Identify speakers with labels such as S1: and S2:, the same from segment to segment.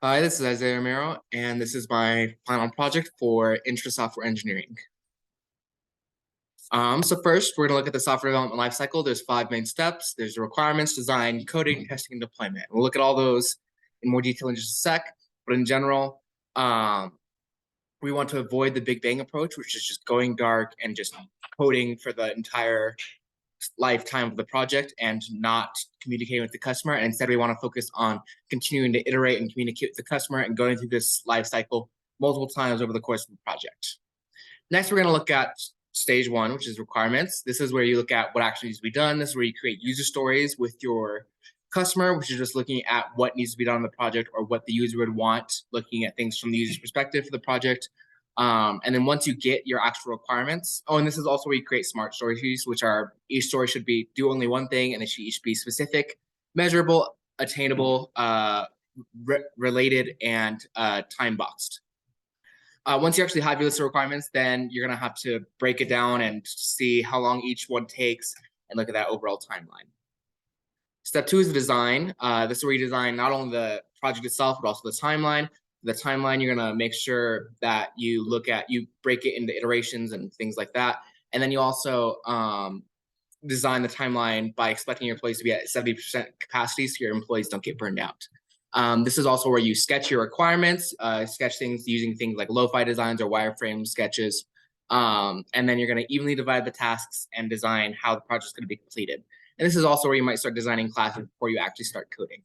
S1: Hi, this is Isaiah Romero, and this is my final project for Intra Software Engineering. So first, we're going to look at the software development lifecycle. There's 5 main steps. There's the requirements, design, coding, testing, and deployment. We'll look at all those in more detail in just a sec, but in general, we want to avoid the Big Bang approach, which is just going dark and just coding for the entire lifetime of the project and not communicating with the customer. And instead, we want to focus on continuing to iterate and communicate with the customer and going through this life cycle multiple times over the course of the project. Next, we're going to look at stage 1, which is requirements. This is where you look at what actually needs to be done. This is where you create user stories with your customer, which is just looking at what needs to be done on the project or what the user would want, looking at things from the user's perspective for the project. And then once you get your actual requirements, and this is also where you create smart stories, which are each story should do only one thing, and they should each be specific, measurable, attainable, related, and time boxed. Once you actually have your list of requirements, then you're going to have to break it down and see how long each one takes and look at that overall timeline. Step 2 is the design. This is where you design not only the project itself, but also the timeline. The timeline, you're going to make sure that you break it into iterations and things like that. And then you also design the timeline by expecting your employees to be at 70% capacity so your employees don't get burned out. This is also where you sketch your requirements, sketch things using things like lo-fi designs or wireframe sketches. And then you're going to evenly divide the tasks and design how the project is going to be completed. And this is also where you might start designing classes before you actually start coding.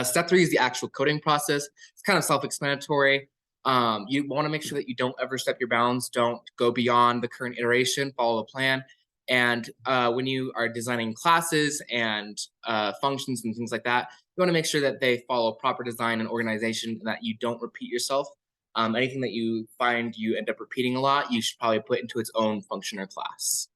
S1: Step 3 is the actual coding process. It's kind of self-explanatory. You want to make sure that you don't ever step your bounds, don't go beyond the current iteration, follow a plan. And when you are designing classes and functions and things like that, you want to make sure that they follow proper design and organization and that you don't repeat yourself. Anything that you find you end up repeating a lot, you should probably put into its own function or class.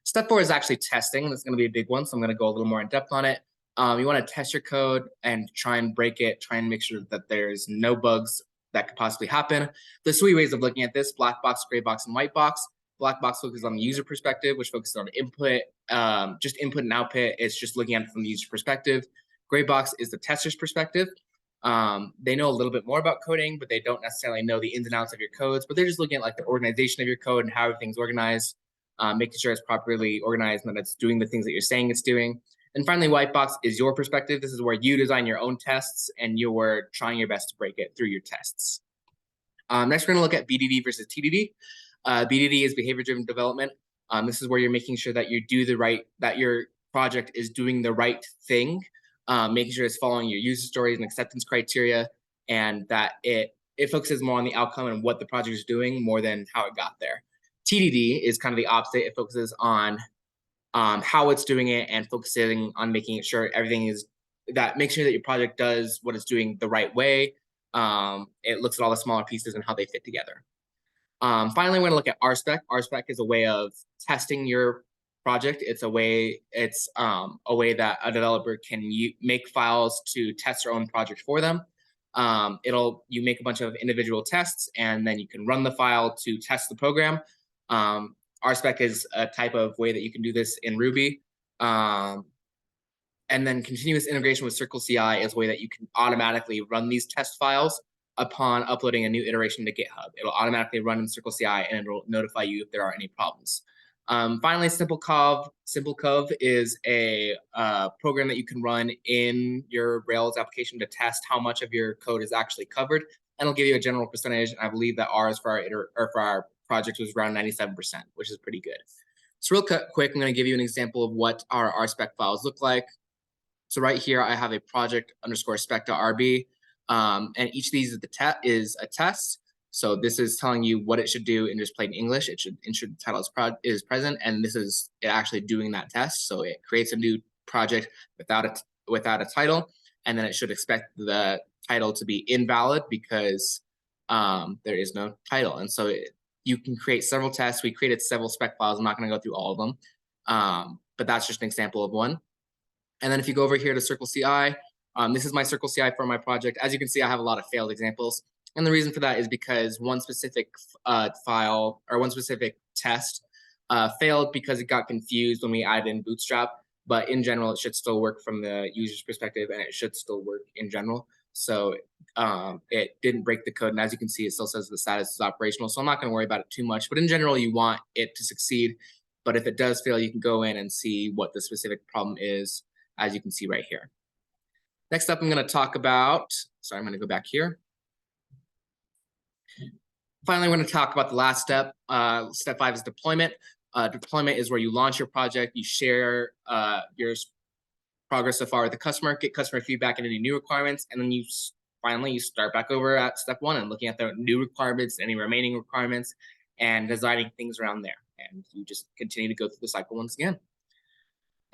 S1: Step 4 is actually testing. That's going to be a big one, so I'm going to go a little more in depth on it. You want to test your code and try and break it, try and make sure that there's no bugs that could possibly happen. There's 3 ways of looking at this: black box, gray box, and white box. Black box focuses on the user perspective, which focuses on input, just input and output. It's just looking at it from the user perspective. Gray box is the tester's perspective. They know a little bit more about coding, but they don't necessarily know the ins and outs of your codes, but they're just looking at like the organization of your code and how everything's organized, making sure it's properly organized and that it's doing the things that you're saying it's doing. And finally, white box is your perspective. This is where you design your own tests and you're trying your best to break it through your tests. Next, we're going to look at BDD versus TDD. BDD is behavior-driven development. This is where you're making sure that that your project is doing the right thing, making sure it's following your user stories and acceptance criteria, and that it focuses more on the outcome and what the project is doing more than how it got there. TDD is kind of the opposite. It focuses on how it's doing it and focusing on making sure make sure that your project does what it's doing the right way. It looks at all the smaller pieces and how they fit together. Finally, we're going to look at RSpec. RSpec is a way of testing your project. It's a way that a developer can make files to test their own project for them. You make a bunch of individual tests, and then you can run the file to test the program. RSpec is a type of way that you can do this in Ruby. And then continuous integration with Circle CI is a way that you can automatically run these test files upon uploading a new iteration to GitHub. It'll automatically run in Circle CI and it'll notify you if there are any problems. Finally, SimpleCov. SimpleCov is a program that you can run in your Rails application to test how much of your code is actually covered. And it'll give you a general percentage. And I believe that ours for our project was around 97%, which is pretty good. So real quick, I'm going to give you an example of what our RSpec files look like. So right here, I have a project_spec.rb, and each of these is a test. So this is telling you what it should do in just plain English. It should ensure the title is present, and this is it actually doing that test. So it creates a new project without a title, and then it should expect the title to be invalid because there is no title. And so you can create several tests. We created several spec files. I'm not going to go through all of them, but that's just an example of one. And then if you go over here to Circle CI, this is my Circle CI for my project. As you can see, I have a lot of failed examples. And the reason for that is because one specific file or one specific test failed because it got confused when we added in Bootstrap. But in general, it should still work from the user's perspective, and it should still work in general. So it didn't break the code. And as you can see, it still says the status is operational. So I'm not going to worry about it too much. But in general, you want it to succeed. But if it does fail, you can go in and see what the specific problem is, as you can see right here. Next up, I'm going to talk about, sorry, I'm going to go back here. Finally, we're going to talk about the last step. Step 5 is deployment. Deployment is where you launch your project, you share your progress so far with the customer, get customer feedback and any new requirements, and then you start back over at step 1 and looking at the new requirements, any remaining requirements, and designing things around there. And you just continue to go through the cycle once again.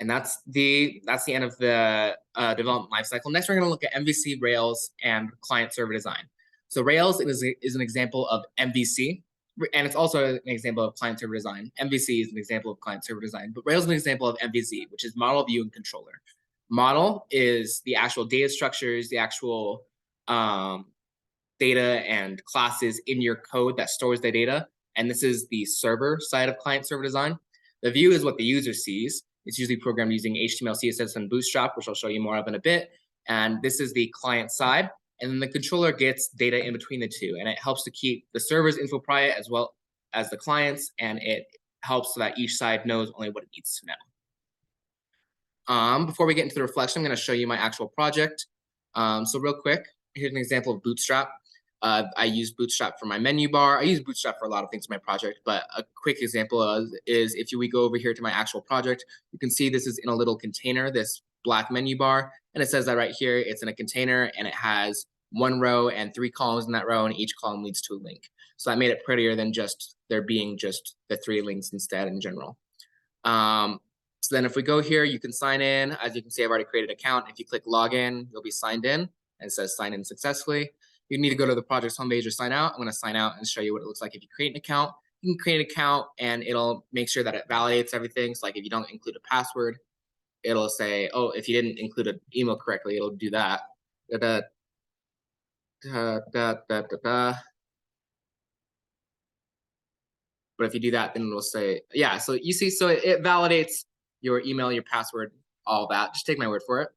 S1: And that's the end of the development lifecycle. Next, we're going to look at MVC, Rails, and client-server design. So Rails is an example of MVC, and it's also an example of client-server design. MVC is an example of client-server design, but Rails is an example of MVC, which is model, view, and controller. Model is the actual data structures, the actual data and classes in your code that stores the data. And this is the server side of client-server design. The view is what the user sees. It's usually programmed using HTML, CSS, and Bootstrap, which I'll show you more of in a bit. And this is the client side. And then the controller gets data in between the two. And it helps to keep the server's info private as well as the client's. And it helps so that each side knows only what it needs to know. Before we get into the reflection, I'm going to show you my actual project. So real quick, here's an example of Bootstrap. I use Bootstrap for my menu bar. I use Bootstrap for a lot of things in my project, but a quick example is if we go over here to my actual project, you can see this is in a little container, this black menu bar, and it says that right here, it's in a container and it has 1 row and 3 columns in that row, and each column leads to a link. So that made it prettier than just there being just the 3 links instead in general. So then if we go here, you can sign in. As you can see, I've already created an account. If you click login, you'll be signed in, and it says sign in successfully. You need to go to the project's homepage or sign out. I'm going to sign out and show you what it looks like if you create an account. You can create an account and it'll make sure that it validates everything. So like if you don't include a password, it'll say, oh, if you didn't include an email correctly, it'll do that. But if you do that, then it'll say, yeah, so you see, so it validates your email, your password, all that. Just take my word for it.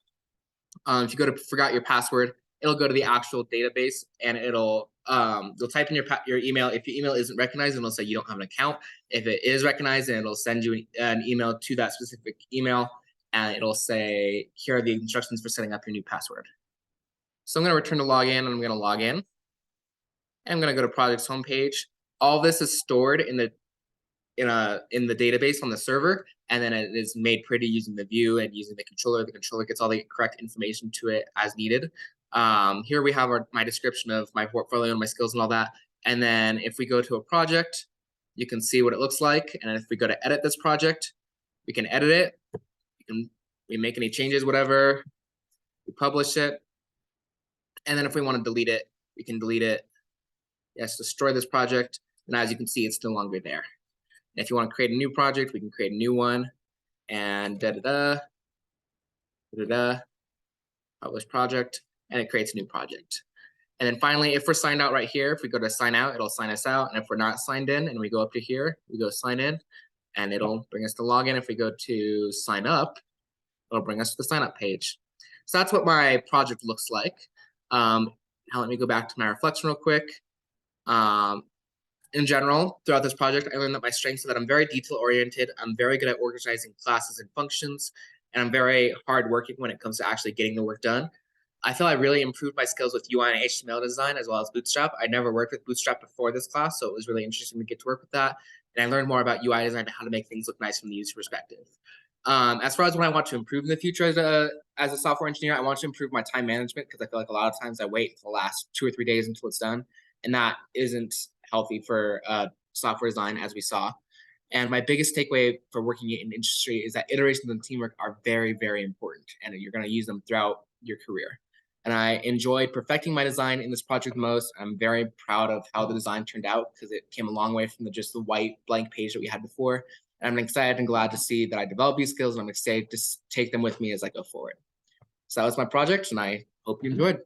S1: If you go to forgot your password, it'll go to the actual database and it'll you'll type in your email. If your email isn't recognized, it'll say you don't have an account. If it is recognized, then it'll send you an email to that specific email, and it'll say, here are the instructions for setting up your new password. So I'm going to return to login, and I'm going to log in. And I'm going to go to project's homepage. All this is stored in the database on the server, and then it is made pretty using the view and using the controller. The controller gets all the correct information to it as needed. Here we have my description of my portfolio and my skills and all that. And then if we go to a project, you can see what it looks like. And if we go to edit this project, we can edit it. We make any changes, whatever. We publish it. And then if we want to delete it, we can delete it. Yes, destroy this project. And as you can see, it's no longer there. And if you want to create a new project, we can create a new one. And publish project. And it creates a new project. And then finally, if we're signed out right here, if we go to sign out, it'll sign us out. And if we're not signed in and we go up to here, we go sign in, and it'll bring us to login. If we go to sign up, it'll bring us to the sign up page. So that's what my project looks like. Now let me go back to my reflection real quick. In general, throughout this project, I learned that my strengths are that I'm very detail-oriented, I'm very good at organizing classes and functions, and I'm very hardworking when it comes to actually getting the work done. I feel I really improved my skills with UI and HTML design as well as Bootstrap. I never worked with Bootstrap before this class, so it was really interesting to get to work with that. And I learned more about UI design and how to make things look nice from the user perspective. As far as what I want to improve in the future as a software engineer, I want to improve my time management, because I feel like a lot of times I wait for the last 2 or 3 days until it's done. And that isn't healthy for software design, as we saw. And my biggest takeaway for working in industry is that iterations and teamwork are very, very important, and you're going to use them throughout your career. And I enjoyed perfecting my design in this project the most. I'm very proud of how the design turned out, because it came a long way from just the white blank page that we had before. And I'm excited and glad to see that I developed these skills, and I'm excited to take them with me as I go forward. So that was my project, and I hope you enjoyed.